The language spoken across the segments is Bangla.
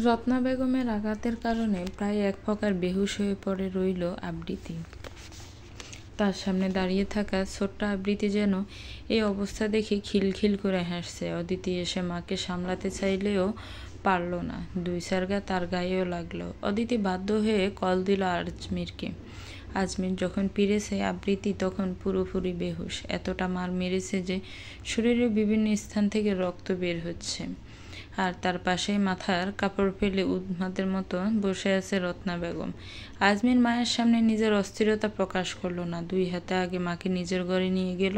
রত্না বেগমের আঘাতের কারণে প্রায় এক প্রকার বেহুশ হয়ে পড়ে রইল আবৃতি। তার সামনে দাঁড়িয়ে থাকা ছোট্ট আবৃতি যেন এই অবস্থা দেখে খিলখিল করে হাসছে। অদিতি এসে মাকে সামলাতে চাইলেও পারল না, 2-4 গা তার গায়েও লাগলো। অদিতি বাধ্য হয়ে কল দিল আজমিরকে। আজমির যখন ফিরেছে আবৃতি তখন পুরোপুরি বেহুশ। এতটা মার মেরেছে যে শরীরের বিভিন্ন স্থান থেকে রক্ত বের হচ্ছে। আর তার পাশেই মাথার কাপড় ফেলে উন্মাদের মতো বসে আছে রত্না বেগম। আজমির মায়ের সামনে নিজের অস্থিরতা প্রকাশ করলো না, 2 হাতে আগে মাকে নিজের ঘরে নিয়ে গেল।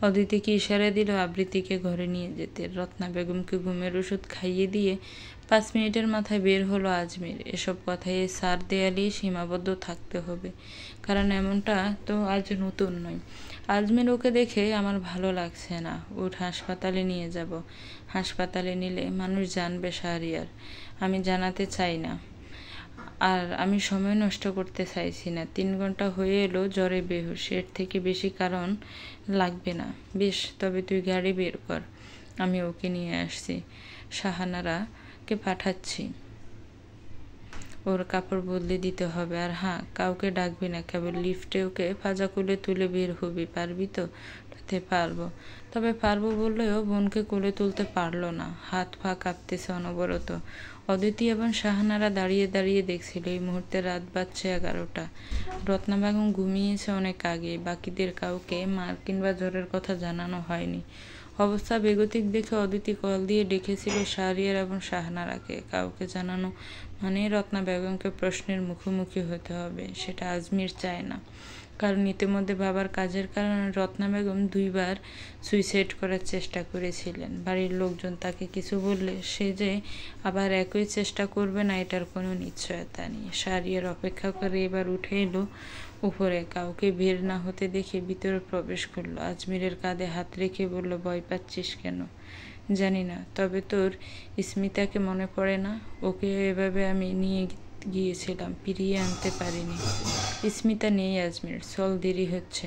অদিতিকে ইশারা দিল আবৃতিকে ঘরে নিয়ে যেতে। রত্না বেগমকে ঘুমের ওষুধ খাইয়ে দিয়ে 5 মিনিটের মাথায় বের হলো আজমির। এসব কথায় সার দেয়ালেই সীমাবদ্ধ থাকতে হবে, কারণ এমনটা তো আজ নতুন নয়। আজমির ওকে দেখে আমার ভালো লাগছে না, উঠ হাসপাতালে নিয়ে যাব। হাসপাতালে নিলে মানুষ জানবে শাহরিয়ার, আমি জানাতে চাই না, আর আমি সময় নষ্ট করতে চাইছি না। 3 ঘন্টা হয়ে এলো জ্বরে বেহুশ, এর থেকে বেশি কারণ লাগবে না। বেশ, তবে তুই গাড়ি বের কর, আমি ওকে নিয়ে আসছি। শাহানারাকে পাঠাচ্ছি, ওর কাপড় বদলে দিতে হবে। আর হ্যাঁ, কাউকে ডাকবি না, কেবল লিফটে ওকে পাজা কোলে তুলে বের হবি। পারবি তো? পারবো, তবে পারবো বললেও বোনকে কোলে তুলতে পারলো না, হাত পা কাঁপতেছে অনবরত। অদিতি এবং শাহানারা দাঁড়িয়ে দাঁড়িয়ে দেখছিল। এই মুহূর্তে রাত বাজছে 11টা। রত্না বেগম ঘুমিয়েছে অনেক আগে। বাকিদের কাউকে মার কিংবা জ্বরের কথা জানানো হয়নি। অবস্থা বেগতিক দেখে অদিতি কল দিয়ে ডেকেছিল শাহরিয়ার এবং শাহানারাকে। কাউকে জানানো মানে রত্না বেগমকে প্রশ্নের মুখোমুখি হতে হবে, সেটা আজমির চায় না। কারণ ইতিমধ্যে বাবার কাজের কারণে রত্না বেগম 2 বার সুইসাইড করার চেষ্টা করেছিলেন। বাড়ির লোকজন তাকে কিছু বললে সে যে আবার একই চেষ্টা করবে না এটার কোনো নিশ্চয়তা নেই। শাহরিয়ার অপেক্ষা করে এবার উঠে এলো উপরে। কাউকে বের না হতে দেখে ভিতরে প্রবেশ করলো। আজমিরের কাঁধে হাত রেখে বলল, ভয় পাচ্ছিস কেন? জানি না, তবে তোর স্মিতাকে মনে পড়ে না? ওকে এভাবে আমি নিয়ে গিয়েছিলাম, ফিরিয়ে আনতে পারিনি। স্মিতা নেই আজমির, চল, দেরি হচ্ছে।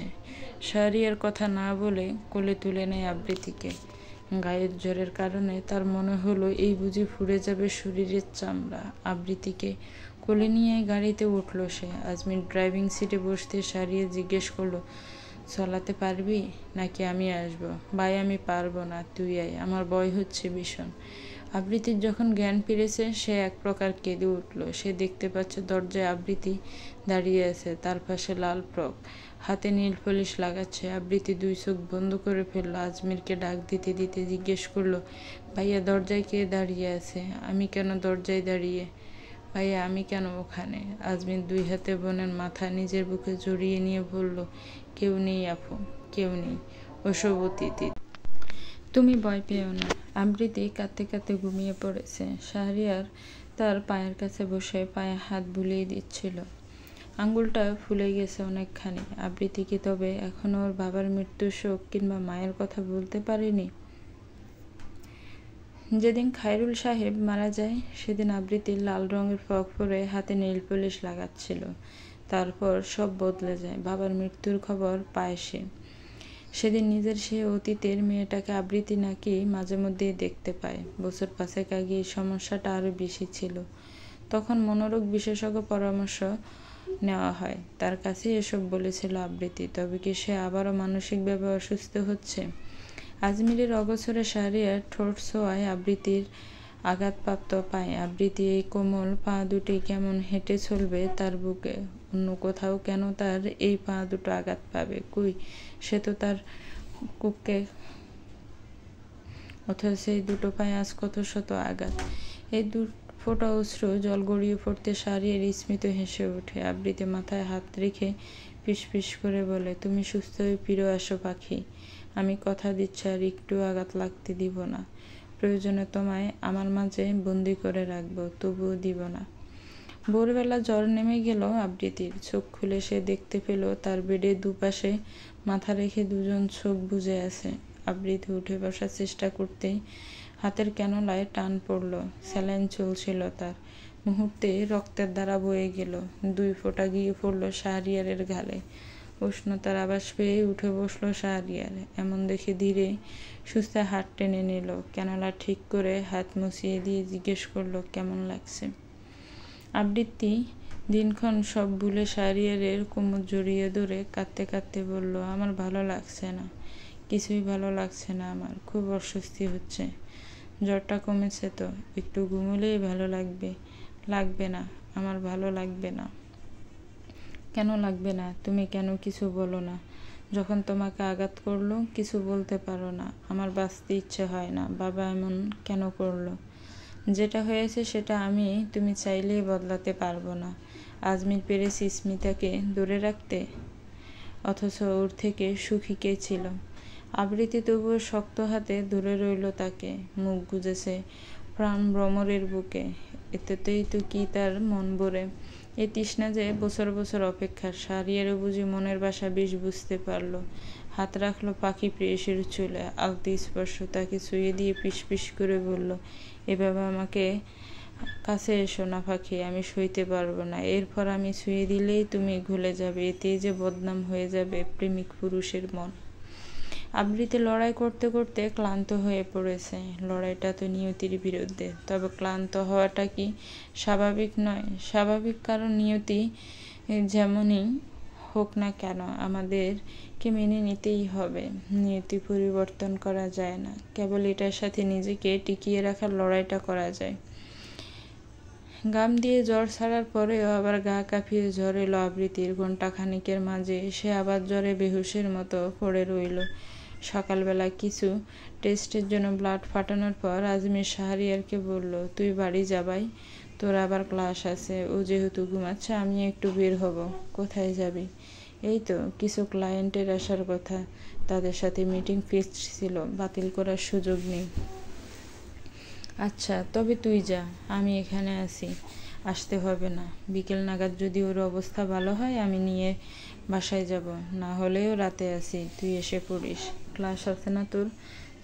শাহরিয়ার কথা না বলে কোলে তুলে নেয় আবৃতিকে। গায়ের জ্বরের কারণে তার মনে হলো এই বুঝি ফুরে যাবে শরীরের চামড়া। আবৃতিকে কোলে নিয়ে গাড়িতে উঠল সে। আজমির ড্রাইভিং সিটে বসতে শাহরিয়ার জিজ্ঞেস করলো, চালাতে পারবি নাকি আমি আসবো? ভাই, আমি পারবো না, তুই আয়, আমার ভয় হচ্ছে ভীষণ। আবৃতির যখন জ্ঞান ফিরেছে সে এক প্রকার কেঁদে উঠল। সে দেখতে পাচ্ছে দরজায় আবৃতি দাঁড়িয়ে আছে, তার পাশে লাল ফ্রক, হাতে নীল পলিশ লাগাচ্ছে। আবৃতি 2 চোখ বন্ধ করে ফেললো। আজমিরকে ডাক দিতে দিতে জিজ্ঞেস করলো, ভাইয়া, দরজায় কে দাঁড়িয়ে আছে? আমি কেন দরজায় দাঁড়িয়ে? ভাইয়া, আমি কেন ওখানে? আজমির 2 হাতে বোনের মাথা নিজের বুকে জড়িয়ে নিয়ে বলল, কেউ নেই আপু, কেউ নেই, ওসব অতীত। তুমি ভয় পেও না। আবৃতি কাঁদতে কাঁদতে ঘুমিয়ে পড়েছে। শাহরিয়ার তার পায়ের কাছে বসে পায়ে হাত বুলিয়ে দিচ্ছিল। আঙ্গুলটা ফুলে গেছে অনেকখানি। আবৃতি কি তবে এখনো ওর বাবার মৃত্যুর শোক কিংবা মায়ের কথা বলতে পারেনি? যেদিন খায়রুল সাহেব মারা যায় সেদিন আবৃতির লাল রঙের ফ্রক পরে হাতে নেইল পলিশ লাগাচ্ছিল। তারপর সব বদলে যায়। বাবার মৃত্যুর খবর পায় সে। সেদিন নিজের সে অতীতের মেয়েটাকে আবৃতি নাকি মাঝে মধ্যেই দেখতে পায়। বছর 5 আগে এই সমস্যাটা আরও বেশি ছিল। তখন মনোরোগ বিশেষজ্ঞ পরামর্শ নেওয়া হয়। তার কাছে এসব বলেছিল আবৃতি। তবে কি সে আবারও মানসিকভাবে অসুস্থ হচ্ছে? আজমিরের অগোচরে শাহরিয়ার ঠোঁট ছোঁয়ায় আবৃতির আঘাতপ্রাপ্ত পায়। আবৃতি এই কোমল পা দুটি কেমন হেঁটে চলবে তার বুকে, অন্য কোথাও কেন তার এই পা দুটো আঘাত পাবে? কই, সে তো তার কুককে, অথচ সেই দুটো পায়ে আজ কত শত আঘাত। এই 2 ফোঁটা অশ্রু জল গড়িয়ে পড়তে শাহরিয়ার স্মিত হেসে ওঠে। আবৃতি মাথায় হাত রেখে ফিসফিস করে বলে, তুমি সুস্থ হয়ে ফিরে আসো পাখি, আমি কথা দিচ্ছি আর একটু আঘাত লাগতে দিব না। প্রয়োজনে তোমায় আমার মাঝে বন্দি করে রাখবো, তবুও দিব না। ভোরবেলা জ্বর নেমে গেল আবৃতির। চোখ খুলে সে দেখতে পেল তার বেডের দুপাশে মাথা রেখে 2 জন চোখ বুজে আছে। আবৃতি উঠে বসার চেষ্টা করতেই হাতের ক্যানোলায় টান পড়ল। স্যালাইন চলছিল তার। মুহূর্তে রক্তের ধারা বয়ে গেল। 2 ফোঁটা গিয়ে পড়ল শাহরিয়ারের গালে। উষ্ণতার আভাস পেয়ে উঠে বসলো শাহরিয়ার। এমন দেখে ধীরে সুস্থে হাত টেনে নিল, ক্যানোলা ঠিক করে হাত মুছিয়ে দিয়ে জিজ্ঞেস করলো, কেমন লাগছে? আবৃত্তি দিনক্ষণ সব ভুলে শাহরিয়ারের কোমর জড়িয়ে ধরে কাঁদতে কাঁদতে বলল, আমার ভালো লাগছে না, কিছুই ভালো লাগছে না, আমার খুব অস্বস্তি হচ্ছে। জ্বরটা কমেছে তো, একটু ঘুমোলেই ভালো লাগবে। লাগবে না, আমার ভালো লাগবে না। কেন লাগবে না? তুমি কেন কিছু বলো না? যখন তোমাকে আঘাত করলো কিছু বলতে পারো না। আমার বাঁচতে ইচ্ছে হয় না। বাবা এমন কেন করলো? যেটা হয়েছে সেটা তুমি চাইলেই বদলাতে পারবো না। আজমির পেরেছি স্মিতাকে দূরে রাখতে, অথচ ওর থেকে সুখী কে ছিল? আবৃত্তি তবুও শক্ত হাতে ধরে রইল তাকে, মুখ গুজেছে প্রাণ ভ্রমরের বুকে। এতেই তো কি তার মন ভরে? এই তৃষ্ণা যে বছর বছর অপেক্ষার। শাহরিয়ারও বুঝি মনের বাসা বেশ বুঝতে পারল। হাত রাখলো পাখি প্রেয়সীর চুলে, আলতো স্পর্শ তাকে ছুঁয়ে দিয়ে পিস করে বলল, এভাবে আমাকে কাছে এসো না পাখি, আমি সইতে পারবো না। এরপর আমি ছুঁয়ে দিলেই তুমি ঘুলে যাবে, এতেই যে বদনাম হয়ে যাবে প্রেমিক পুরুষের মন। আবৃত্তি লড়াই করতে করতে ক্লান্ত হয়ে পড়েছে। লড়াইটা তো নিয়তির বিরুদ্ধে, তবে ক্লান্ত হওয়াটা কি স্বাভাবিক নয়? স্বাভাবিক, কারণ নিয়তি যেমনই হোক না কেন আমাদেরকে মেনে নিতেই হবে। নিয়তি পরিবর্তন করা যায় না, কেবল এটার সাথে নিজেকে টিকিয়ে রাখার লড়াইটা করা যায়। গাম দিয়ে জ্বর ছাড়ার পরেও আবার গা কাঁপিয়ে জ্বর এলো আবৃত্তির। ঘণ্টাখানিকের মাঝে সে আবার জ্বরে বেহুশের মতো পড়ে রইল। সকালবেলা কিছু টেস্টের জন্য ব্লাড পাঠানোর পর আজমির শাহরিয়ারকে বলল, তুই বাড়ি যাবাই, তোর আবার ক্লাস আছে। ও যেহেতু ঘুমাচ্ছে আমি একটু বের হব। কোথায় যাবি? এই তো কিছু ক্লায়েন্টের আসার কথা, তাদের সাথে মিটিং ফিক্সড ছিল, বাতিল করার সুযোগ নেই। আচ্ছা, তবে তুই যা, আমি এখানে আছি, আসতে হবে না। বিকেল নাগাদ যদি ওর অবস্থা ভালো হয় আমি নিয়ে বাসায় যাব, না হলেও রাতে আসি, তুই এসে পড়িস। ক্লাস আছে না তোর?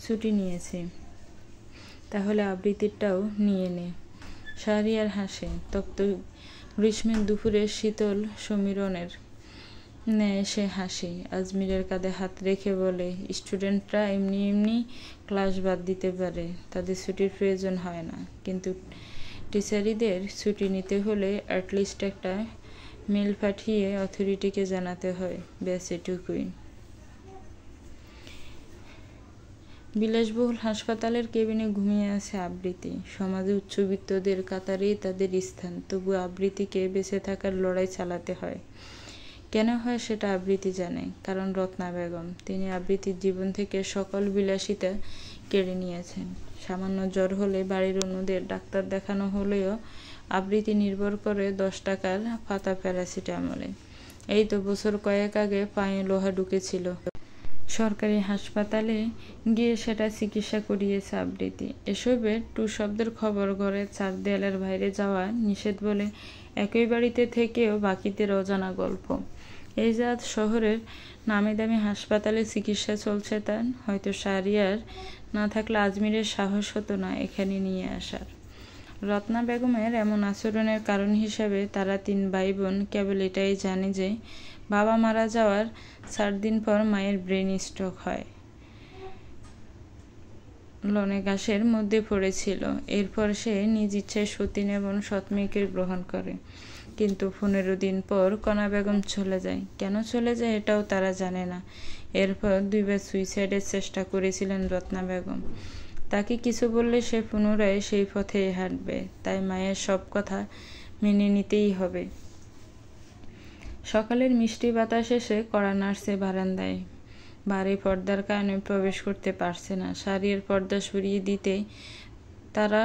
ছুটি নিয়েছি। তাহলে আবৃত্তিটাও নিয়ে নে। শাহরিয়ার হাসে, তপ্ত গ্রীষ্মের দুপুরের শীতল সমীরণের ন্যায় সে হাসি। আজমিরের কাঁধে হাত রেখে বলে, স্টুডেন্টরা এমনি এমনি ক্লাস বাদ দিতে পারে, তাদের ছুটির প্রয়োজন হয় না, কিন্তু টিচারিদের ছুটি নিতে হলে অ্যাটলিস্ট একটা মেল পাঠিয়ে অথরিটিকে জানাতে হয়, ব্যাস এটুকুই। বিলাসবহুল হাসপাতালের কেবিনে ঘুমিয়ে আছে আবৃত্তি। সমাজে উচ্চবিত্তদের কাতারেই তাদের স্থান, তবু আবৃত্তিকে বেঁচে থাকার লড়াই চালাতে হয়। কেন হয় সেটা আবৃত্তি জানে, কারণ রত্না বেগম। তিনি আবৃত্তির জীবন থেকে সকল বিলাসিতা কেড়ে নিয়েছেন। সামান্য জ্বর হলে বাড়ির অন্যদের ডাক্তার দেখানো হলেও আবৃত্তি নির্ভর করে 10 টাকার পাতা প্যারাসিটামলে। এই তো বছর কয়েক আগে পায়ে লোহা ঢুকেছিল। সরকারি হাসপাতালে গিয়ে সেটা চিকিৎসা করিয়েছে আবৃত্তি। এসবের টু শব্দের খবর ঘরের 4 দেয়ালের বাইরে যাওয়া নিষেধ বলে একই বাড়িতে থেকেও বাকিদের অজানা গল্প। এই যে আজ শহরের নামি দামি হাসপাতালে চিকিৎসা চলছে তার, হয়তো শাহরিয়ার না থাকলে আজমিরের সাহস হতো না এখানে নিয়ে আসার। রত্না বেগমের এমন আচরণের কারণ হিসাবে তারা 3 ভাই বোন কেবল এটাই জানে যে বাবা মারা যাওয়ার 4 দিন পর মায়ের ব্রেন স্ট্রোক হয়। লনে ঘাসের মধ্যে পড়েছিল। এরপর সে নিজ ইচ্ছায় সতীন এবং সৎমেয়েকে গ্রহণ করে, কিন্তু 15 দিন পর কণা বেগম চলে যায়। কেন চলে যায় এটাও তারা জানে না। এরপর 2 বার সুইসাইডের চেষ্টা করেছিলেন রত্না বেগম। তাকে কিছু বললে সে পুনরায় সেই পথেই হাঁটবে, তাই মায়ের সব কথা মেনে নিতেই হবে। সকালের মিষ্টি বাতাস এসে কড়া নাড়ছে বারান্দায়। ভারী পর্দার কারণে প্রবেশ করতে পারছে না। শাড়ির পর্দা সরিয়ে দিতে তারা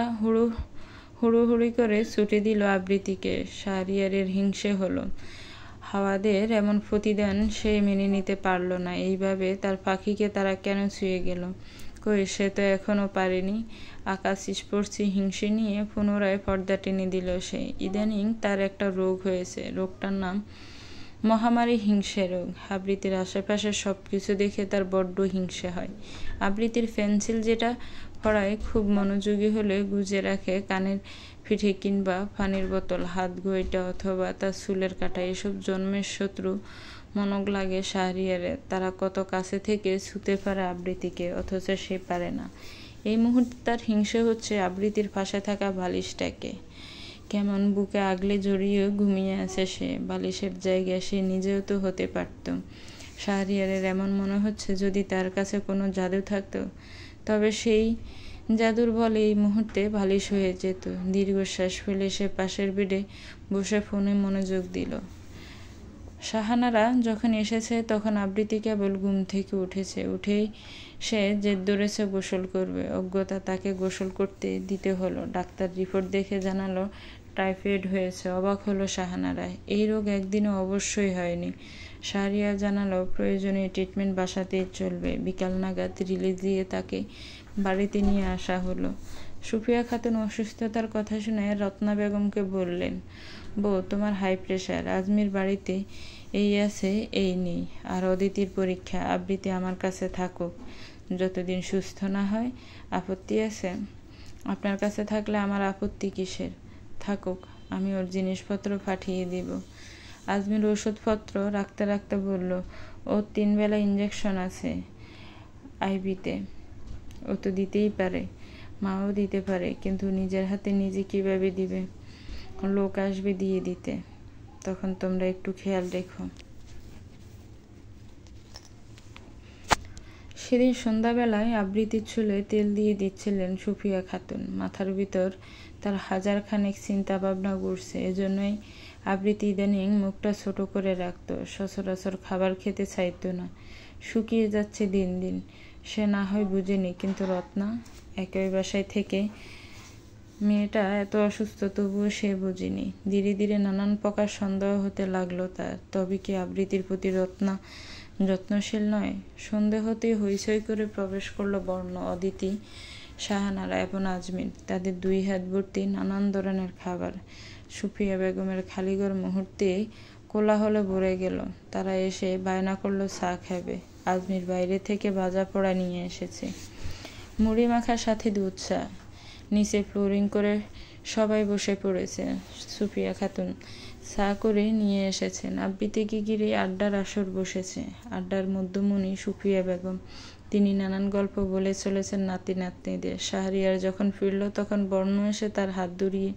হুড়োহুড়ি করে ছুটে দিল আবৃত্তিকে। শাহরিয়ারের হিংসে হলো। হাওয়াদের এমন প্রতিদান সে মেনে নিতে পারল না। এইভাবে তার পাখিকে তারা কেন ছুঁয়ে গেল? কই, সে তো এখনো পারেনি। আকাশ স্পর্শী হিংসে নিয়ে পুনরায় পর্দা টেনে দিল সে। ইদানিং তার একটা রোগ হয়েছে, রোগটার নাম মহামারী হিংসে রোগ। আবৃত্তির আশেপাশে সবকিছু দেখে তার বড্ড হিংসে হয়। আবৃত্তির পেন্সিল যেটা পড়ায় খুব মনোযোগী হলে গুজে রাখে কানের পিঠে কিংবা পানির বোতল, হাত ঘড়িটা অথবা তার চুলের কাঁটা, এসব জন্মের শত্রু মনক লাগে শাহরিয়ারের। তারা কত কাছে থেকে ছুঁতে পারে আবৃতিকে, অথচ সে পারে না। এই মুহূর্তে তার হিংসে হচ্ছে আবৃতির পাশে থাকা বালিশটাকে। কেমন বুকে আগলে জড়িয়ে ঘুমিয়ে আছে সে। বালিশের জায়গায় সে নিজেও তো হতে পারত। শাহরিয়ারের এমন মনে হচ্ছে যদি তার কাছে কোনো জাদু থাকতো, তবে সেই জাদুর বলে এই মুহূর্তে বালিশ হয়ে যেত। দীর্ঘশ্বাস ফেলে সে পাশের বেডে বসে ফোনে মনোযোগ দিল। শাহানারা যখন এসেছে তখন আবৃতি কেবল ঘুম থেকে উঠেছে। উঠেই সে জেদ ধরেছে গোসল করবে। অজ্ঞতা তাকে গোসল করতে দিতে হলো। ডাক্তার রিপোর্ট দেখে জানালো টাইফয়েড হয়েছে। অবাক হলো শাহানারা। এই রোগ একদিনও অবশ্যই হয়নি। শাহরিয়ার জানালো প্রয়োজনীয় ট্রিটমেন্ট বাসাতেই চলবে। বিকাল নাগাদ রিলিজ দিয়ে তাকে বাড়িতে নিয়ে আসা হলো। সুফিয়া খাতুন অসুস্থতার কথা শুনে রত্না বেগমকে বললেন, বউ, তোমার হাই প্রেশার। আজমির বাড়িতে এই আছে এই নেই। আর অদিতির পরীক্ষা। আবৃতি আমার কাছে থাকুক যতদিন সুস্থ না হয়। আপত্তি আছে? আপনার কাছে থাকলে আমার আপত্তি কিসের? থাকুক, আমি ওর জিনিসপত্র পাঠিয়ে দিব। আজমির ওষুধপত্র রাখতে রাখতে বলল, ওর 3 বেলা ইঞ্জেকশন আছে আইভিতে। ও তো দিতেই পারে, মাও দিতে পারে, কিন্তু নিজের হাতে নিজে কিভাবে দিবে? লোক আসবে দিয়ে দিতে। তখন তোমরা একটু খেয়াল রেখো। সেদিন সন্ধ্যাবেলায় আবৃতির চুলে তেল দিয়ে দিচ্ছিলেন সুফিয়া খাতুন। মাথার ভিতর তার হাজার খানেক চিন্তা ভাবনা ঘুরছে। এজন্যই আবৃতি ইদানিং মুখটা ছোট করে রাখত। সচরাচর খাবার খেতে চাইতো না। শুকিয়ে যাচ্ছে দিন দিন। সে না হয় বুঝেনি, কিন্তু রত্না একই বাসায় থেকে মেয়েটা এত অসুস্থ, তবুও সে বুঝেনি। ধীরে ধীরে নানান প্রকার সন্দেহ হতে লাগলো তার। তবে কি আবৃতির প্রতি রত্না যত্নশীল নয়? সন্দেহতেই হইচই করে প্রবেশ করলো বর্ণ, অদিতি, শাহানারা এবং আজমির। তাদের 2 হাত ভর্তি নানান ধরনের খাবার। সুফিয়া বেগমের খালিঘর মুহূর্তেই কোলাহলে ভরে গেল। তারা এসে বায়না করলো চা খাবে। আজমির বাইরে থেকে ভাজা পোড়া নিয়ে এসেছে, মুড়ি মাখার সাথে দুধ চা। নিচে ফ্লোরিং করে সবাই বসে পড়েছে। সুফিয়া খাতুন চা করে নিয়ে এসেছেন। আবৃতিকে ঘিরে আড্ডার আসর বসেছে। আড্ডার মধ্যমণি সুফিয়া বেগম। তিনি নানান গল্প বলে চলেছেন নাতি নাতনিদের। শাহরিয়ার যখন ফিরল তখন বর্ণ এসে তার হাত ধরিয়ে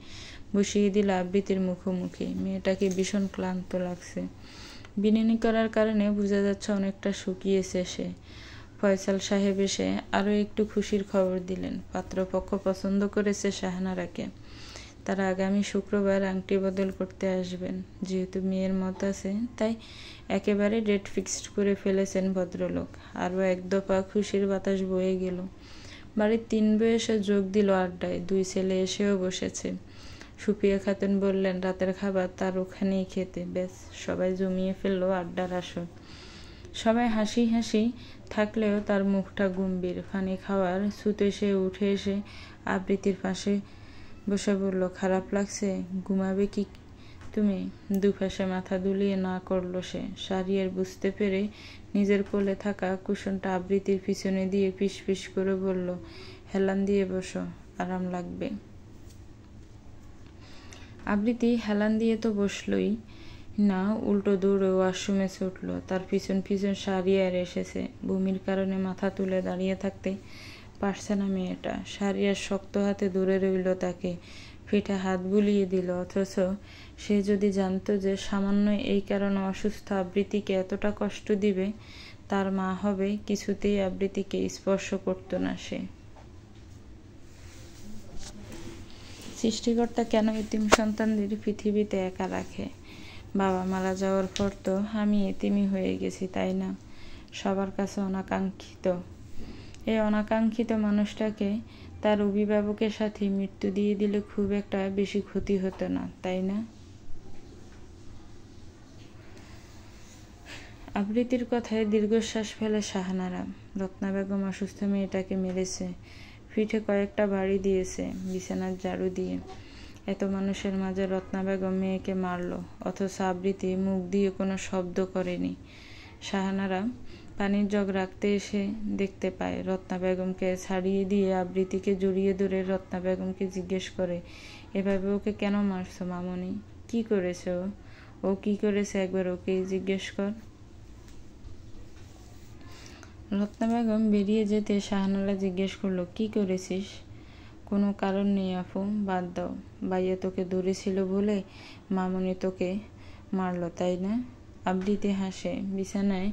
বসিয়ে দিল আবৃতির মুখোমুখি। মেয়েটাকে ভীষণ ক্লান্ত লাগছে। বিনুনি করার কারণে বোঝা যাচ্ছে অনেকটা শুকিয়েছে সে। ফয়সাল সাহেব এসে আরও একটু খুশির খবর দিলেন। পাত্রপক্ষ পছন্দ করেছে শাহানারাকে। তারা আগামী শুক্রবার আংটি বদল করতে আসবেন। যেহেতু মেয়ের মত আছে, তাই একেবারে ডেট ফিক্সড করে ফেলেছেন ভদ্রলোক। আরও এক দফা খুশির বাতাস বয়ে গেল। বাড়ির 3 বউ এসে যোগ দিল আড্ডায়। 2 ছেলে এসেও বসেছে। সুফিয়া খাতুন বললেন রাতের খাবার তার ওখানেই খেতে। ব্যাস, সবাই জমিয়ে ফেললো আড্ডার আসর। সবাই হাসি হাসি থাকলেও তার মুখটা গম্ভীর। পানি খাওয়ার ছুতে সে উঠে এসে আবৃতির পাশে বসে বলল, খারাপ লাগছে? ঘুমাবে কি তুমি? দুপাশে মাথা দুলিয়ে না করলো সে। শাহরিয়ার বুঝতে পেরে নিজের কোলে থাকা কুশনটা আবৃতির পিছনে দিয়ে ফিস ফিস করে বলল, হেলান দিয়ে বসো, আরাম লাগবে। আবৃতি হেলান দিয়ে তো বসলই না, উল্টো দৌড়ে ওয়াশরুমে ছুটল। তার পিছন পিছন শাহরিয়ার এসেছে। বমির কারণে মাথা তুলে দাঁড়িয়ে থাকতে পারছে না মেয়েটা। শাহরিয়ার শক্ত হাতে দূরে রইল, তাকে পিঠে হাত বুলিয়ে দিল। অথচ সে যদি জানতো যে সামান্য এই কারণে অসুস্থ আবৃতিকে এতটা কষ্ট দিবে, তার মা হবে, কিছুতেই আবৃতিকে স্পর্শ করত না সে। সৃষ্টিকর্তা কেন এতিম সন্তানদের পৃথিবীতে একা রাখে? বাবা মারা যাওয়ার পর তো আমি এতিমই হয়ে গেছি, তাই না? সবার কাছে অনাকাঙ্ক্ষিত। এই অনাকাঙ্ক্ষিত মানুষটাকে তার অভিভাবকের সাথে মৃত্যু দিয়ে দিলে খুব একটা বেশি ক্ষতি হতো না, তাই না? আবৃতির কথায় দীর্ঘশ্বাস ফেলে শাহানারা। রত্না বেগম অসুস্থ মেয়েটাকে মেরেছে, পিঠে কয়েকটা বাড়ি দিয়েছে বিছানার ঝাড়ু দিয়ে। এত মানুষের মাঝে রত্না বেগম মেয়েকে মারল, অথচ আবৃতি মুখ দিয়ে কোনো শব্দ করেনি। শাহানারা পানির জগ রাখতে এসে দেখতে পায় রত্না বেগমকে ছাড়িয়ে দিয়ে আবৃতিকে জড়িয়ে ধরে রত্না বেগমকে জিজ্ঞেস করে, এভাবে ওকে কেন মারছো মামনি? কি করেছে ও? ও কি করেছে একবার ওকেই জিজ্ঞেস কর। রত্না বেগম বেরিয়ে যেতে শাহানারা জিজ্ঞেস করলো, কি করেছিস? কোনো কারণ নেই আপু, বাদ দাও। ভাইয়া তোকে ধরেছিল বলে মামনি তোকে মারলো, তাই না? আবৃতি হাসে। বিছানায়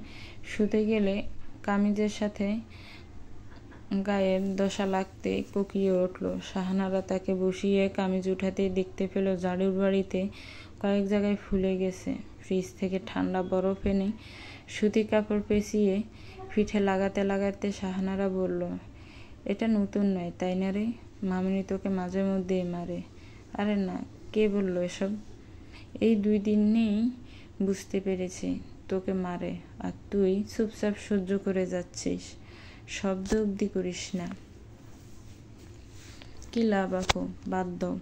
শুতে গেলে কামিজের সাথে গায়ের দশা লাগতে কোকিয়ে উঠল। শাহানারা তাকে বসিয়ে কামিজ উঠাতেই দেখতে পেল ঝাড়ুর বাড়িতে কয়েক জায়গায় ফুলে গেছে। ফ্রিজ থেকে ঠান্ডা বরফ এনে সুতি কাপড় পেঁচিয়ে পিঠে লাগাতে লাগাতে শাহানারা বলল, এটা নতুন নয় তাই না রে? মামনি তোকে মাঝে মধ্যেই মারে। আরে না, কে বলল এসব? এই 2 দিনেই বুঝতে পেরেছি তোকে মারে, আর তুই চুপচাপ সহ্য করে যাচ্ছিস, শব্দ অবধি করিস না। কি লাভ আপু, বাদ দাও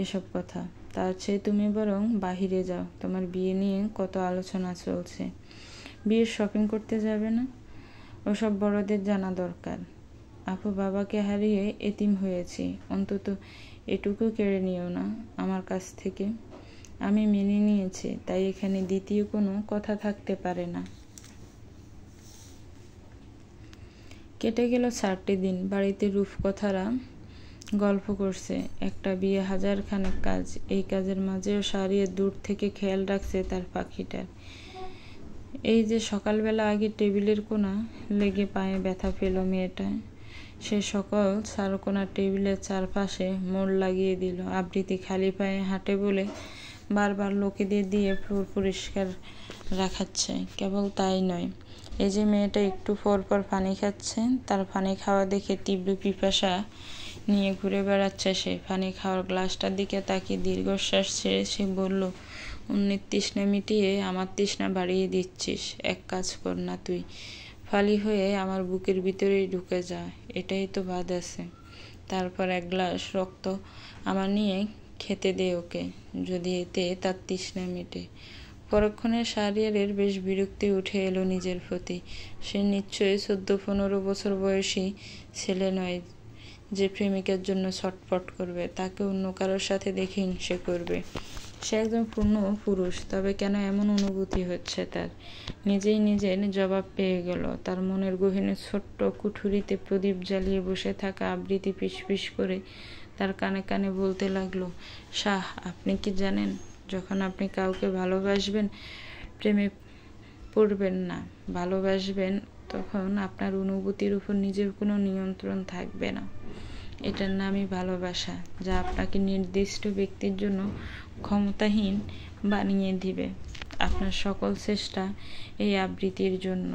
এসব কথা। তার চেয়ে তুমি বরং বাহিরে যাও, তোমার বিয়ে নিয়ে কত আলোচনা চলছে। বিয়ের শপিং করতে যাবে না? ওসব বড়দের জানা দরকার। আপু, বাবাকে হারিয়ে এতিম হয়েছি, অন্তত এটুকু কেড়ে নিও না আমার কাছ থেকে। আমি মেনে নিয়েছি, তাই এখানে দ্বিতীয় কোনো কথা থাকতে পারে না। কেটে গেল 4টি দিন। বাড়িতে রূপকথারা গল্প করছে। একটা বিয়ে, 1000 খানেক কাজ। এই কাজের মাঝেও সারিয়ে দূর থেকে খেয়াল রাখছে তার পাখিটার। এই যে সকালবেলা আগে টেবিলের কোণা লেগে পায়ে ব্যথা পেল মেয়েটা, সে সকল সারকোনা টেবিলের চারপাশে মোড় লাগিয়ে দিল। আবৃতি খালি পায়ে হাঁটে বলে বারবার লোকেদের দিয়ে ফ্লোর পরিষ্কার রাখাচ্ছে। কেবল তাই নয়, এই যে মেয়েটা একটু পর পর পানি খাচ্ছে, তার পানি খাওয়া দেখে তীব্র পিপাসা নিয়ে ঘুরে বেড়াচ্ছে সে। পানি খাওয়ার গ্লাসটার দিকে তাকিয়ে দীর্ঘশ্বাস ছেড়ে সে বলল, অন্যের তৃষ্ণা মিটিয়ে আমার তৃষ্ণা বাড়িয়ে দিচ্ছিস। এক কাজ কর না, তুই ফালি হয়ে আমার বুকের ভিতরেই ঢুকে যা, এটাই তো বাদ আছে। তারপর 1 গ্লাস রক্ত আমার নিয়ে খেতে দে ওকে, যদি এতে তার তৃষ্ণা মেটে। পরক্ষণে শাহরিয়ারের বেশ বিরক্তি উঠে এলো নিজের প্রতি। সে নিশ্চয়ই 14-15 বছর বয়সী ছেলে নয় যে প্রেমিকের জন্য ছটফট করবে, তাকে অন্য কারোর সাথে দেখে হিংসে করবে। সে একজন পূর্ণ পুরুষ, তবে কেন এমন অনুভূতি হচ্ছে তার? নিজেই নিজের জবাব পেয়ে গেল। তার মনের গহীনে ছোট্ট কুঠুরিতে প্রদীপ জ্বালিয়ে বসে থাকা আবৃতি ফিসফিস করে তার কানে কানে বলতে লাগলো, শাহ, আপনি কি জানেন, যখন আপনি কাউকে ভালোবাসবেন, প্রেমে পড়বেন না, ভালোবাসবেন, তখন আপনার অনুভূতির উপর নিজের কোনো নিয়ন্ত্রণ থাকবে না। এটার নামই ভালোবাসা, যা আপনাকে নির্দিষ্ট ব্যক্তির জন্য ক্ষমতাহীন বানিয়ে দিবে। আপনার সকল চেষ্টা এই আবৃত্তির জন্য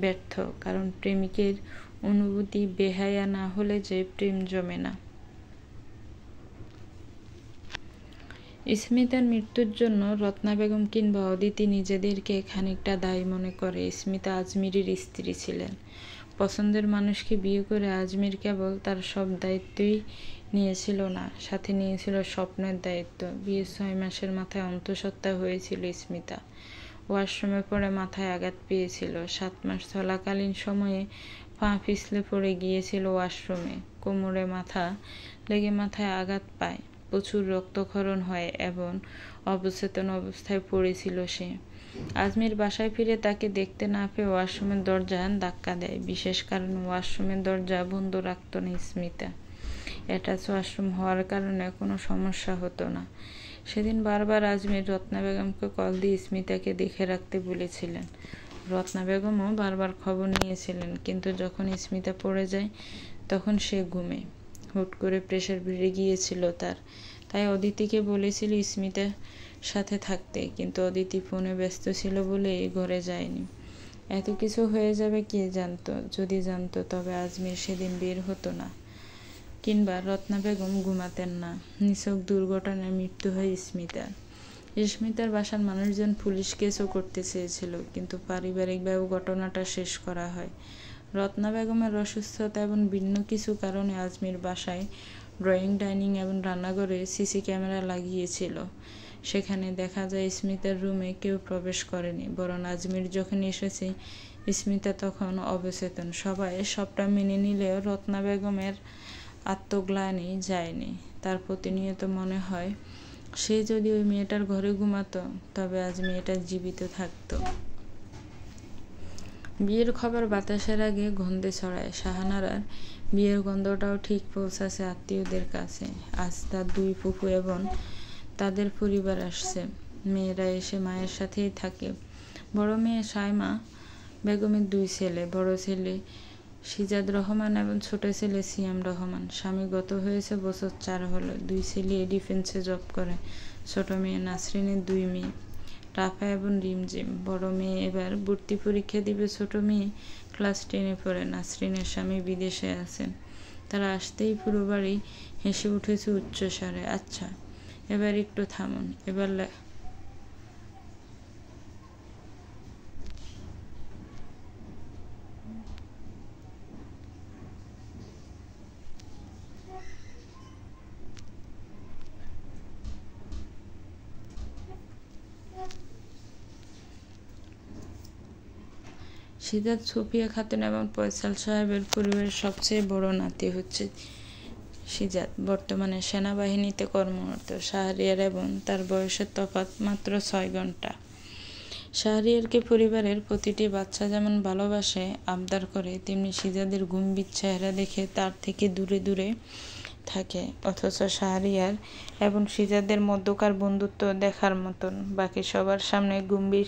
ব্যর্থ, কারণ প্রেমিকের অনুভূতি বেহায়া না হলে যে প্রেম জমে না। স্মিতার মৃত্যুর জন্য রত্না বেগম কিংবা অদিতি নিজেদেরকে খানিকটা দায়ী মনে করে। স্মিতা আজমিরের স্ত্রী ছিলেন। পছন্দের মানুষকে বিয়ে করে আজমির কেবল তার সব দায়িত্বই নিয়েছিল না, সাথে নিয়েছিল স্বপ্নের দায়িত্ব। বিয়ের 6 মাসের মাথায় অন্তঃসত্ত্বা হয়েছিল স্মিতা। ওয়াশরুমে পড়ে মাথায় আঘাত পেয়েছিল। 7 মাস চলাকালীন সময়ে পা পিছলে পড়ে গিয়েছিল ওয়াশরুমে, কোমরে মাথা লেগে মাথায় আঘাত পায়, প্রচুর রক্তক্ষরণ হয় এবং অবচেতন অবস্থায় পড়েছিল সে। আজমির বাসায় ফিরে তাকে দেখতে না পেয়ে ওয়াশরুমের দরজা ধাক্কা দেয়। বিশেষ কারণে ওয়াশরুমের দরজা বন্ধ রাখত না স্মিতা। অ্যাটাচ ওয়াশরুম হওয়ার কারণে কোনো সমস্যা হতো না। সেদিন বারবার আজমির রত্না বেগমকে কল দিয়ে স্মিতাকে দেখে রাখতে বলেছিলেন। রত্না বেগমও বারবার খবর নিয়েছিলেন, কিন্তু যখন স্মিতা পড়ে যায় তখন সে ঘুমে। হুট করে প্রেশার বেড়ে গিয়েছিল তার, তাই অদিতিকে বলেছিল স্মিতার সাথে থাকতে, কিন্তু অদিতি ফোনে ব্যস্ত ছিল বলে ঘরে যায়নি। এত কিছু হয়ে যাবে কে জানতো? যদি জানতো তবে আজমির সেদিন বের হতো না, কিংবা রত্না বেগম ঘুমাতেন না। নিছক দুর্ঘটনায় মৃত্যু হয় স্মিতার। স্মিতার বাসার মানুষজন পুলিশ কেসও করতে চেয়েছিল, কিন্তু পারিবারিকভাবে ঘটনাটা শেষ করা হয়। রত্না বেগমের অসুস্থতা এবং ভিন্ন কিছু কারণে আজমির বাসায় ড্রয়িং, ডাইনিং এবং রান্নাঘরে সিসি ক্যামেরা লাগিয়েছিল। সেখানে দেখা যায় স্মিতার রুমে কেউ প্রবেশ করেনি, বরং আজমির যখন এসেছে স্মিতা তখন অবচেতন। সবাই সবটা মেনে নিলেও রত্না বেগমের আত্মগ্লানি যায়নি। তার প্রতিনিয়ত মনে হয়, সে যদি ওই মেয়েটার ঘরে ঘুমাতো তবে আজ মেয়েটা জীবিত থাকতো। বিয়ের খবর বাতাসের আগে গন্ধে ছড়ায়। শাহানারার বিয়ের গন্ধটাও ঠিক পৌঁছাছে আত্মীয়দের কাছে। আজ তার দুই ফুফু এবং তাদের পরিবার আসছে। মেয়েরা এসে মায়ের সাথেই থাকে। বড় মেয়ে সায়মা বেগমের দুই ছেলে, বড় ছেলে সিজাদ রহমান এবং ছোট ছেলে সিয়াম রহমান। স্বামী গত হয়েছে বছর 4 হলো। দুই ছেলে ডিফেন্সে জব করে। ছোট মেয়ে নাসরিনের দুই মেয়ে রাফা এবং রিমঝিম। বড় মেয়ে এবার ভর্তি পরীক্ষা দিবে, ছোট মেয়ে ক্লাস 10-এ পড়ে। নাসরিনের স্বামী বিদেশে আছেন। তারা আসতেই পুরো বাড়ি হেসে উঠেছে উচ্চস্বরে। আচ্ছা, এবার একটু থামুন। এবার সিজাদ, সুফিয়া খাতুন এবং ফয়সাল সাহেবের পরিবারের সবচেয়ে বড় নাতি হচ্ছে সিজাদ। বর্তমানে সেনাবাহিনীতে কর্মরত। শাহরিয়ার এবং তার বয়সের তফাৎ মাত্র 6 ঘন্টা। শাহরিয়ারকে পরিবারের প্রতিটি বাচ্চা যেমন ভালোবাসে, আবদার করে, তেমনি সিজাদের গম্ভীর চেহারা দেখে তার থেকে দূরে দূরে থাকে। অথচ শাহরিয়ার এবং সিজাদের মধ্যকার বন্ধুত্ব দেখার মতন। বাকি সবার সামনে গম্ভীর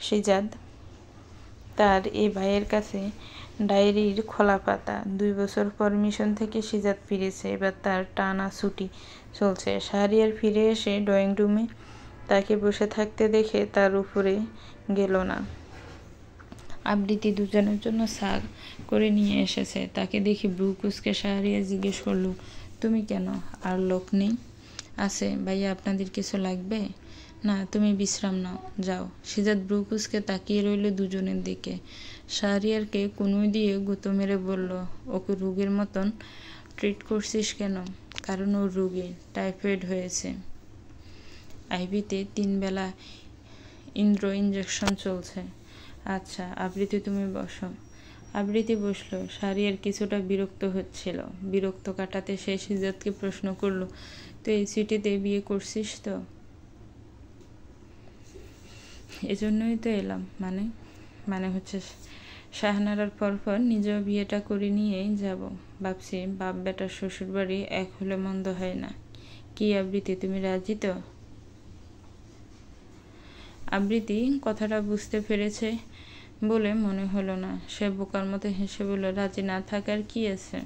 সিজাদ তার এই ভাইয়ের কাছে ডায়েরির খোলা পাতা। 2 বছর পর মিশন থেকে সিজাদ ফিরেছে। এবার তার টানা ছুটি চলছে। শাহরিয়ার ফিরে এসে ড্রয়িং রুমে তাকে বসে থাকতে দেখে তার উপরে গেল না। আবৃত্তি দুজনের জন্য চা করে নিয়ে এসেছে। তাকে দেখে ব্রু কুঁচকে শাহরিয়ার জিজ্ঞেস করল, তুমি কেন? আর লোক নেই? আছে ভাইয়া, আপনাদের কিছু লাগবে? না, তুমি বিশ্রাম নাও, যাও। সিজাদ ব্রু কুঁচকে তাকিয়ে রইল দুজনের দিকে। শাহরিয়ারকে কনুই দিয়ে গুঁতো মেরে বলল, ওকে রোগীর মতন ট্রিট করছিস কেন? কারণ ওর রোগী, টাইফয়েড হয়েছে। আইভিতে 3 বেলা ইঞ্জেকশন চলছে। আচ্ছা আবৃত্তি, তুমি বসো। আবৃত্তি বসলো। শাহরিয়ার কিছুটা বিরক্ত হচ্ছিল। বিরক্ত কাটাতে সে সিজাদকে প্রশ্ন করল, তো এই সিটিতে বিয়ে করছিস তো? এজন্যই তো এলাম। মানে হচ্ছে শাহানারার পরপর নিজেও বিয়েটা করে নিয়েই যাব। ভাবছি বাপ বেটার শ্বশুর বাড়ি এক হলে মন্দ হয় না। কি আবৃত্তি, তুমি রাজি তো? আবৃত্তি কথাটা বুঝতে পেরেছে বলে মনে হলো না। সে বোকার মতো হেসে বলল, রাজি না থাকার কি আছে?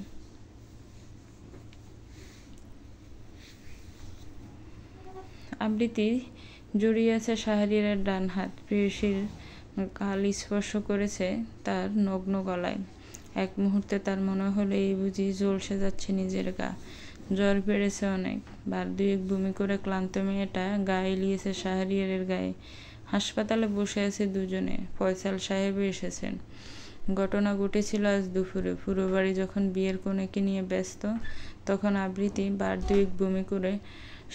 আবৃত্তি জড়িয়ে আছে শাহরিয়ারের ডান হাত। প্রেয়সীর গাল স্পর্শ করেছে তার নগ্ন গলায়। এক মুহূর্তে তার মনে হলো এই বুঝি ঝলসে যাচ্ছে নিজের গা। জ্বর বেড়েছে অনেক। বার 2 বমি করে ক্লান্ত মেয়েটা গা এলিয়েছে শাহরিয়ারের গায়ে। হাসপাতালে বসে আছে দুজনে। ফয়সাল সাহেবও এসেছেন। ঘটনা ঘটেছিল আজ দুপুরে। পুরো বাড়ি যখন বিয়ের কনেকে নিয়ে ব্যস্ত, তখন আবৃত্তি বার 2 বমি করে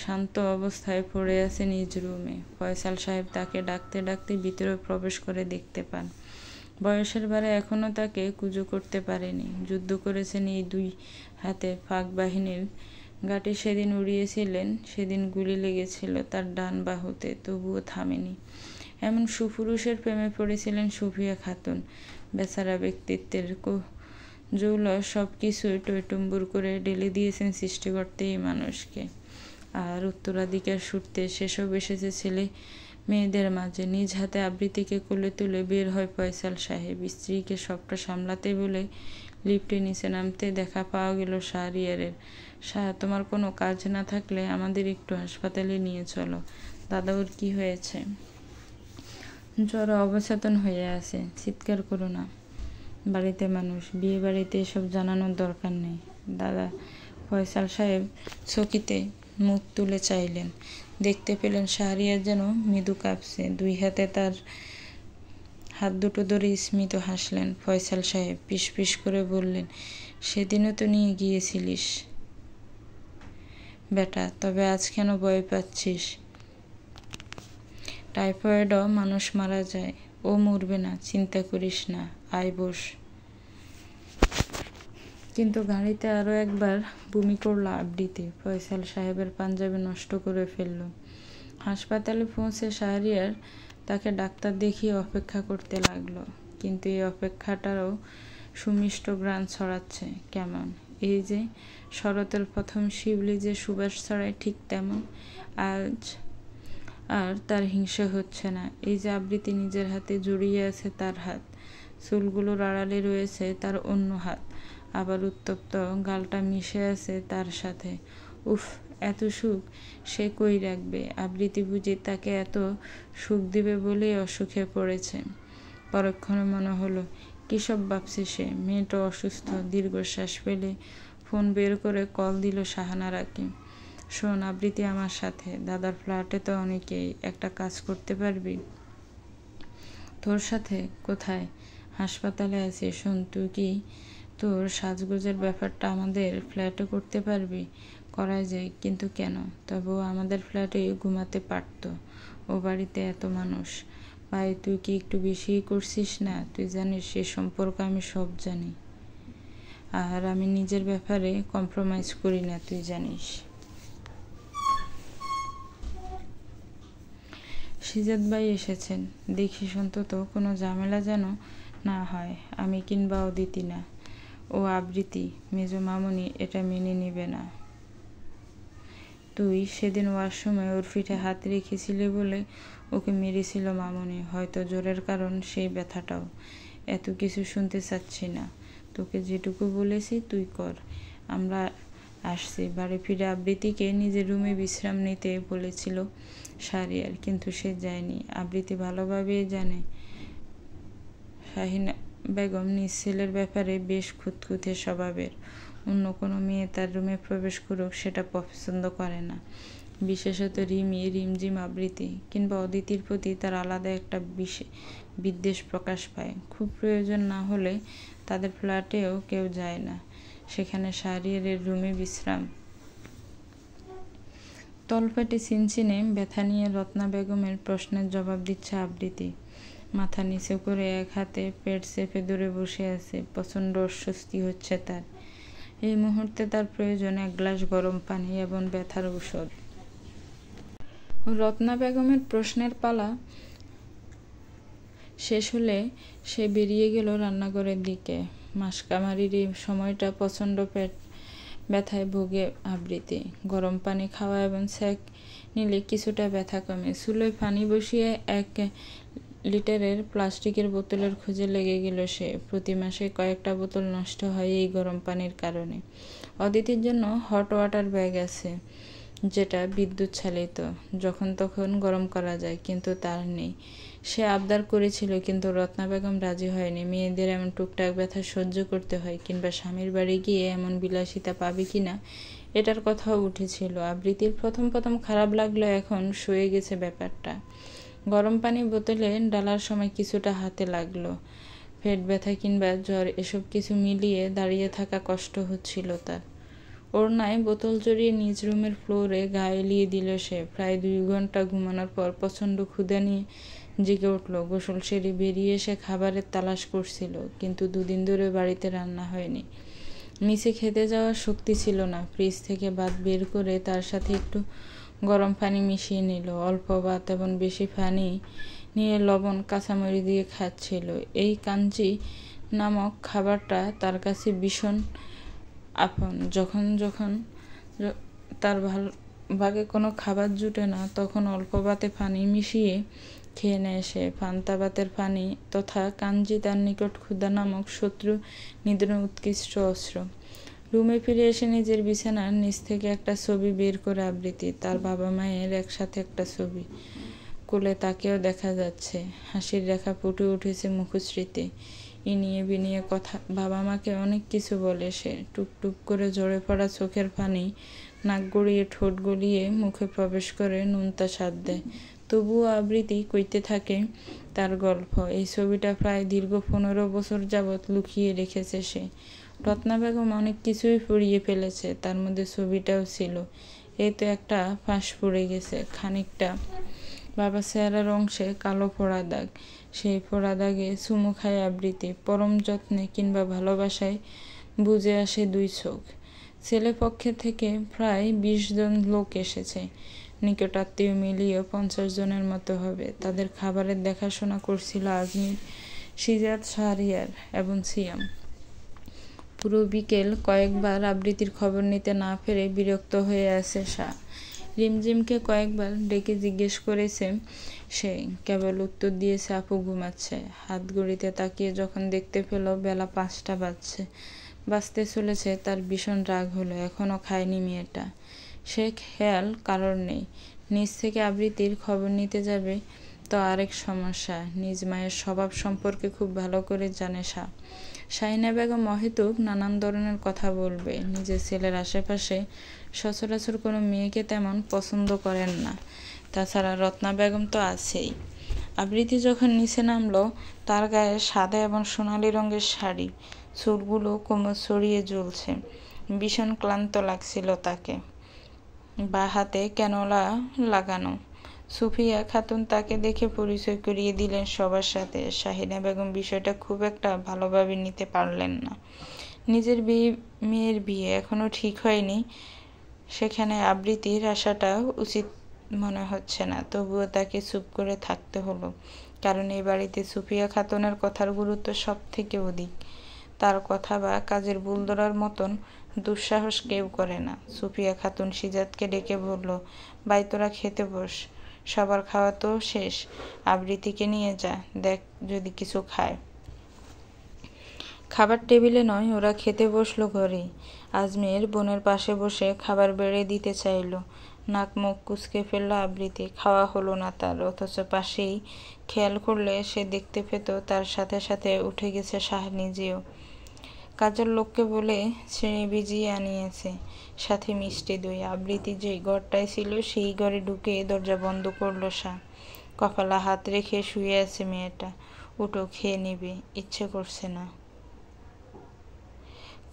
শান্ত অবস্থায় পড়ে আছে নিজ রুমে। ফয়সাল সাহেব তাকে ডাকতে ডাকতে ভিতরে প্রবেশ করে দেখতে পান। বয়সের ভারে এখনও তাকে কুঁজো করতে পারেনি। যুদ্ধ করেছেন এই 2 হাতে। পাক বাহিনীর ঘাঁটি সেদিন উড়িয়েছিলেন। সেদিন গুলি লেগেছিল তার ডান বাহুতে, তবুও থামেনি। এমন সুপুরুষের প্রেমে পড়েছিলেন সুফিয়া খাতুন। বেচারা ব্যক্তিত্বের জৌলস সব কিছুই টইটুম্বুর করে ঢেলে দিয়েছেন সৃষ্টিকর্তা এই মানুষকে। আর উত্তরাধিকার সূত্রে সেসব এসেছে ছেলে মেয়েদের মাঝে। নিজ হাতে আবৃত্তিকে কোলে তুলে বের হয় ফয়সাল সাহেব। স্ত্রীকে সবটা সামলাতে বলে লিফটে নিচে নামতে দেখা পাওয়া গেল শাহরিয়ারের। তোমার কোনো কাজ না থাকলে আমাদের একটু হাসপাতালে নিয়ে চলো। দাদা, ওর কি হয়েছে? জ্বরে অবচেতন হয়ে আছে। চিৎকার করো না, বাড়িতে মানুষ। বিয়ে বাড়িতে এসব জানানোর দরকার নেই। দাদা, ফয়সাল সাহেব চকিতে মুখ তুলে চাইলেন। দেখতে পেলেন শাহরিয়ার যেন মৃদু কাঁপছে। 2 হাতে তার হাত দুটো ধরে স্মিত হাসলেন। ফয়সাল সাহেব পিস করে বললেন, সেদিনও তো নিয়ে গিয়েছিলিস বেটা, তবে আজ কেন ভয় পাচ্ছিস? টাইফয়েডও মানুষ মারা যায়। ও মরবে না, চিন্তা করিস না। আয় বস। কিন্তু গাড়িতে আরও একবার বমি করল আবৃত্তি। ফয়সাল সাহেবের পাঞ্জাবি নষ্ট করে ফেলল। হাসপাতালে পৌঁছে শাহরিয়ার তাকে ডাক্তার দেখিয়ে অপেক্ষা করতে লাগলো। কিন্তু এই অপেক্ষাটারও সুমিষ্ট ঘ্রাণ ছড়াচ্ছে কেমন। এই যে শরতের প্রথম শিউলি যে সুবাস ছড়ায় ঠিক তেমন। আজ আর তার হিংসা হচ্ছে না। এই যে আবৃত্তি নিজের হাতে জড়িয়ে আছে তার হাত, চুলগুলোর আড়ালে রয়েছে তার অন্য হাত, আবার উত্তপ্ত গালটা মিশে আছে তার সাথে। উফ, এত সুখ সে কই রাখবে? আবৃত্তি বুঝি তাকে এত সুখ দিবে বলেই অসুখে পড়েছে। পরক্ষণে মনে হলো কী সব ভাবছে সে। মেয়েটা অসুস্থ। দীর্ঘশ্বাস ফেলে ফোন বের করে কল দিল শাহানারাকে। শোন, আবৃত্তি আমার সাথে। দাদার ফ্ল্যাটে তো অনেকেই, একটা কাজ করতে পারবি? তোর সাথে? কোথায়? হাসপাতালে আছি। শোন, তুই কি তোর সাজগোজের ব্যাপারটা আমাদের ফ্ল্যাটে করতে পারবি? করা যায়, কিন্তু কেন? তবুও আমাদের ফ্ল্যাটে ঘুমাতে পারতো। ও বাড়িতে এত মানুষ। ভাই, তুই কি একটু বেশিই করছিস না? তুই জানিস সে সম্পর্কে আমি সব জানি, আর আমি নিজের ব্যাপারে কম্প্রোমাইজ করি না, তুই জানিস। সিজাত ভাই এসেছেন। দেখিস অন্তত কোনো ঝামেলা যেন না হয়। আমি কিংবা অদিতি না, ও আবৃত্তি। মেজো মামুনি এটা মেনে নেবে না। তুই সেদিন ওয়াশরুমে ওর পিঠে হাত রেখেছিলি বলে ওকে মেরেছিল মামুনি। হয়তো জ্বরের কারণ সেই ব্যথাটাও। এত কিছু শুনতে চাচ্ছি না। তোকে যেটুকু বলেছি তুই কর। আমরা আসছি। বাড়ি ফিরে আবৃত্তিকে নিজের রুমে বিশ্রাম নিতে বলেছিল শাহরিয়ার, কিন্তু সে যায়নি। আবৃত্তি ভালোভাবেই জানে শাহিনা বেগম নিজ ছেলের ব্যাপারে বেশ খুঁতখুঁতে স্বভাবের। অন্য কোনো মেয়ে তার রুমে প্রবেশ করুক সেটা পছন্দ করে না। বিশেষত রিমঝিম আবৃত্তি কিংবা অদিতির প্রতি তার আলাদা একটা বিদ্বেষ প্রকাশ পায়। খুব প্রয়োজন না হলে তাদের ফ্ল্যাটেও কেউ যায় না। সেখানে শাহরিয়ারের রুমে বিশ্রাম। তলপেটে চিনচিনে ব্যথা নিয়ে রত্না বেগমের প্রশ্নের জবাব দিচ্ছে আবৃত্তি। মাথা নিচু করে এক হাতে পেট চেপে ধরে বসে আছে। প্রচণ্ড অস্বস্তি হচ্ছে তার। এই মুহূর্তে তার প্রয়োজন এক গ্লাস গরম পানি এবং ব্যথার ঔষধ। রত্না বেগমের প্রশ্নের পালা শেষ হলে সে বেরিয়ে গেল রান্নাঘরের দিকে। মাসকামারির এই সময়টা প্রচণ্ড পেট ব্যথায় ভোগে আবৃত্তি। গরম পানি খাওয়া এবং সেঁক নিলে কিছুটা ব্যথা কমে। চুলোয় পানি বসিয়ে 1 লিটারের প্লাস্টিকের বোতলের খোঁজে লেগে গেল সে। প্রতি মাসে কয়েকটা বোতল নষ্ট হয় এই গরম পানির কারণে। অদিতির জন্য হট ওয়াটার ব্যাগ আছে, যেটা বিদ্যুৎ চালিত, যখন তখন গরম করা যায়, কিন্তু তার নেই। সে আবদার করেছিল, কিন্তু রত্না বেগম রাজি হয়নি। মেয়েদের এমন টুকটাক ব্যথা সহ্য করতে হয়, কিংবা স্বামীর বাড়ি গিয়ে এমন বিলাসিতা পাবে কিনা এটার কথাও উঠেছিল। আবৃত্তির প্রথম খারাপ লাগলো, এখন সয়ে গেছে ব্যাপারটা। গরম পানি বোতলে ডালার সময় কিছুটা হাতে লাগলো। পেট ব্যথা কিংবা জ্বর এসব কিছু মিলিয়ে দাঁড়িয়ে থাকা কষ্ট হচ্ছিল তার। ওড়নায় বোতল জড়িয়ে নিজ রুমের ফ্লোরে গা এলিয়ে দিল সে। প্রায় 2 ঘন্টা ঘুমানোর পর প্রচণ্ড ক্ষুধা নিয়ে জেগে উঠল। গোসল সেরে বেরিয়ে এসে খাবারের তালাশ করছিল, কিন্তু 2 দিন ধরে বাড়িতে রান্না হয়নি। নিচে খেতে যাওয়ার শক্তি ছিল না। ফ্রিজ থেকে ভাত বের করে তার সাথে একটু গরম পানি মিশিয়ে নিল। অল্প ভাত এবং বেশি পানি নিয়ে লবণ কাঁচামরিচ দিয়ে খাচ্ছিল। এই কাঞ্চি নামক খাবারটা তার কাছে ভীষণ আপন। যখন তার ভাগে কোনো খাবার জুটে না, তখন অল্প ভাতে পানি মিশিয়ে খেয়ে নেয় সে। পান্তা ভাতের পানি তথা কাঞ্জি তার নিকট ক্ষুধা নামক শত্রু নিধনের উৎকৃষ্ট অস্ত্র। রুমে ফিরে এসে নিজের বিছানার নিচ থেকে একটা ছবি বের করে আবৃত্তি। তার বাবা মায়ের একসাথে একটা ছবি। কোলে তাকেও দেখা যাচ্ছে। হাসির রেখা ফুটে উঠেছে মুখশ্রীতে। ইনিয়ে বিনিয়ে কথা বাবা মাকে অনেক কিছু বলে সে। টুকটুক করে ঝরে পড়া চোখের পানি নাক গড়িয়ে ঠোঁট গলিয়ে মুখে প্রবেশ করে নোনতা স্বাদ দেয়। তবুও আবৃত্তি কইতে থাকে তার গল্প। এই ছবিটা প্রায় দীর্ঘ 15 বছর যাবৎ লুকিয়ে রেখেছে সে। রত্না বেগম অনেক কিছুই পুড়িয়ে ফেলেছে, তার মধ্যে ছবিটাও ছিল। এই তো একটা ফাঁস পড়ে গেছে। খানিকটা বাবার চেহারার অংশে কালো পোড়া দাগ। সেই পোড়া দাগে চুমু খায় আবৃত্তি। পরম যত্নে কিংবা ভালোবাসায় বুঝে আসে 2 চোখ। ছেলে পক্ষে থেকে প্রায় 20 জন লোক এসেছে। নিকটাত্মীয় মিলিয়ে 50 জনের মতো হবে। তাদের খাবারের দেখাশোনা করছিল আজমির। সিজাত, শাহরিয়ার এবং সিয়াম। পুরো বিকেল কয়েকবার আবৃত্তির খবর নিতে না পেরে বিরক্ত হয়ে আছে শাহ। রিমঝিমকে কয়েকবার ডেকে জিজ্ঞেস করেছে সে, কেবল উত্তর দিয়েছে আপু ঘুমাচ্ছে। হাত ঘড়িতে তাকিয়ে যখন দেখতে পেল বেলা 5টা বাজতে চলেছে, তার ভীষণ রাগ হলো। এখনও খায়নি মেয়েটা। সে খেয়াল কারোর নেই। নিজ থেকে আবৃত্তির খবর নিতে যাবে তো আরেক সমস্যা। নিজ মায়ের স্বভাব সম্পর্কে খুব ভালো করে জানে শাহ। শাহিনা বেগম অহেতুক নানান ধরনের কথা বলবে। নিজের ছেলের আশেপাশে সচরাচর কোনো মেয়েকে তেমন পছন্দ করেন না। তাছাড়া রত্না বেগম তো আছেই। আবৃত্তি যখন নিচে নামলো, তার গায়ে সাদা এবং সোনালি রঙের শাড়ি, চুলগুলো কোমর ছড়িয়ে ঝুলছে। ভীষণ ক্লান্ত লাগছিল তাকে। বা হাতে ক্যানোলা লাগানো। সুফিয়া খাতুন তাকে দেখে পরিচয় করিয়ে দিলেন সবার সাথে। শাহিনা বেগম বিষয়টা খুব একটা ভালোভাবে নিতে পারলেন না। নিজের মেয়ের বিয়ে এখনো ঠিক হয়নি, সেখানে আবৃত্তির আসাটা উচিত মনে হচ্ছে না। তবুও তাকে চুপ করে থাকতে হলো, কারণ এই বাড়িতে সুফিয়া খাতুনের কথার গুরুত্ব সব থেকে অধিক। তার কথা বা কাজের ভুল ধরার মতন দুঃসাহস কেউ করে না। সুফিয়া খাতুন সিজাতকে ডেকে বলল, ভাই তোরা খেতে বস, সবার খাওয়া তো শেষ, আবৃত্তিকে নিয়ে যা, দেখ যদি কিছু খায়। খাবার টেবিলে নয়, ওরা খেতে বসলো ঘরেই। আজমের বোনের পাশে বসে খাবার বেড়ে দিতে চাইল। নাক মুখ কুঁচকে ফেলল আবৃত্তি। খাওয়া হলো না তার। অথচ পাশেই খেয়াল করলে সে দেখতে পেত তার সাথে সাথে উঠে গেছে শাহ নিজেও। কাজের লোককে বলে শ্রেণী ভিজিয়ে আনিয়েছে, সাথে মিষ্টি দই। আবৃত্তি যেই ঘরটায় ছিল সেই ঘরে ঢুকে দরজা বন্ধ করলো শাহ। কপালে হাত রেখে শুয়ে আছে মেয়েটা। উঠো, খেয়ে নিবে। ইচ্ছে করছে না।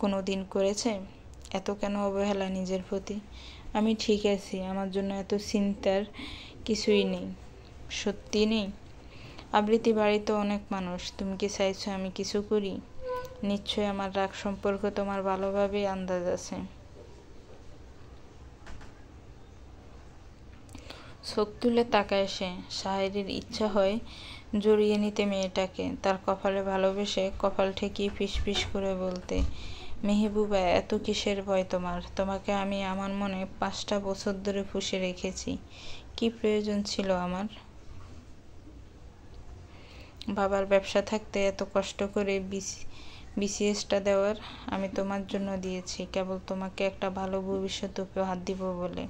কোনো দিন করেছে? এত কেন অবহেলা নিজের প্রতি? আমি ঠিক আছি, আমার জন্য এত চিন্তার কিছুই নেই। সত্যি নেই? আবৃত্তি বাড়িতে অনেক মানুষ, তুমি কি চাইছো আমি কিছু করি? নিশ্চয় আমার রাগ সম্পর্কে তোমার ভালোভাবেই আন্দাজ আছে। চোখ তুলে তাকায় সে। শাহেরির ইচ্ছা হয় জড়িয়ে নিতে মেয়েটাকে, তার কপালে ভালোবেসে কপাল ঠেকিয়ে ফিসফিস করে বলতে, মেহবুবা এত কিসের ভয় তোমার? তোমাকে আমি আমার মনে 5টা বছর ধরে পুষে রেখেছি। কি প্রয়োজন ছিল আমার? বাবার ব্যবসা থাকতে এত কষ্ট করে বিসিএসটা দেওয়ার? আমি তোমার জন্য দিয়েছি, কেবল তোমাকে একটা ভালো ভবিষ্যৎ উপহার দিব বলে।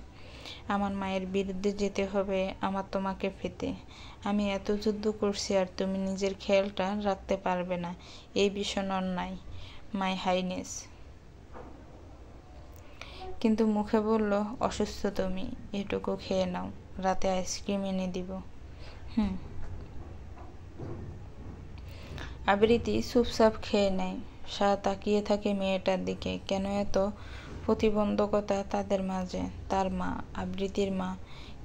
আমার মায়ের বিরুদ্ধে যেতে হবে আমার তোমাকে পেতে। আমি এত যুদ্ধ করছি আর তুমি নিজের খেয়ালটা রাখতে পারবে না, এই ভীষণ অন্যায়, মাই হাইনেস। কিন্তু মুখে বলল, অসুস্থ তুমি, এটুকু খেয়ে নাও, রাতে আইসক্রিম এনে দিব। আবৃত্তি চুপচাপ খেয়ে নেয়। শাহ তাকিয়ে থাকে মেয়েটার দিকে। কেন এত প্রতিবন্ধকতা তাদের মাঝে? তার মা, আবৃত্তির মা,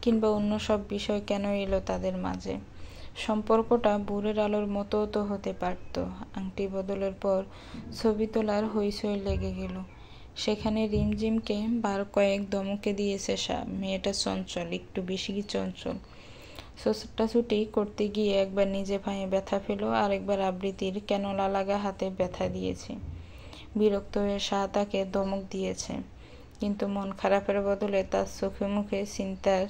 কিংবা অন্য সব বিষয় কেন এলো তাদের মাঝে? সম্পর্কটা ভোরের আলোর মতোও তো হতে পারত। আংটি বদলের পর ছবি তোলার হইচই লেগে গেল। সেখানে রিমঝিমকে বার কয়েক ধমকে দিয়েছে শাহ। মেয়েটা চঞ্চল, একটু বেশি চঞ্চল। ছোটাছুটি করতে গিয়ে একবার নিজে পায়ে ব্যথা পেল, আর একবার আবৃত্তির ক্যানোলা লাগা হাতে ব্যথা দিয়েছে। বিরক্ত হয়ে শাহ তাকে ধমক দিয়েছে, কিন্তু মন খারাপের বদলে তার চোখে মুখে চিন্তার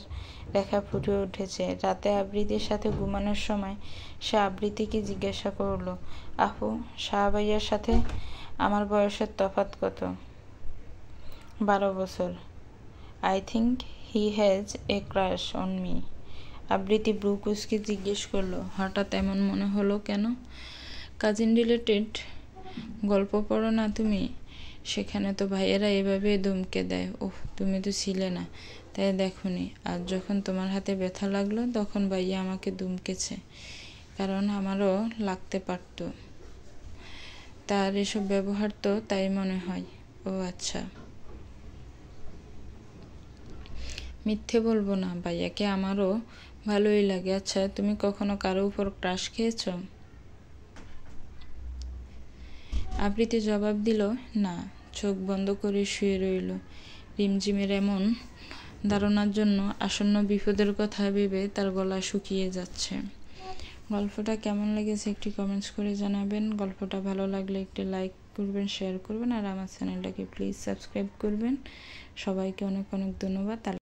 রেখা ফুটে উঠেছে। রাতে আবৃত্তির সাথে ঘুমানোর সময় সে আবৃত্তিকে জিজ্ঞাসা করল, আপু, শাহ ভাইয়ার সাথে আমার বয়সের তফাৎ কত? 12 বছর। I think he has a crush on me. Abritti ব্রু কুচকে জিজ্ঞেস করলো, হঠাৎ এমন মনে হলো কেন? কাজিন রিলেটেড গল্প পড়ো না তুমি? সেখানে তো ভাইয়েরা এভাবে ধমকে দেয়। ওহ, তুমি তো ছিলে না, তাই দেখোনি। আর যখন তোমার হাতে ব্যথা লাগলো তখন ভাইয়া আমাকে ধমকেছে, কারণ আমারও লাগতে পারত। তার এসব ব্যবহার তো তাই মনে হয়। ও আচ্ছা। মিথ্যে বলবো না, ভাইয়াকে আমারও ভালোই লাগে। আচ্ছা, তুমি কখনো কারো উপর ক্রাশ খেয়েছ? আবৃত্তি জবাব দিল, না। চোখ বন্ধ করে শুয়ে রইল। রিমঝিমের এমন ধারণার জন্য আসন্ন বিপদের কথা ভেবে তার গলা শুকিয়ে যাচ্ছে। গল্পটা কেমন লেগেছে একটি কমেন্টস করে জানাবেন। গল্পটা ভালো লাগলে একটি লাইক করবেন, শেয়ার করবেন, আর আমার চ্যানেলটাকে প্লিজ সাবস্ক্রাইব করবেন। সবাইকে অনেক অনেক ধন্যবাদ।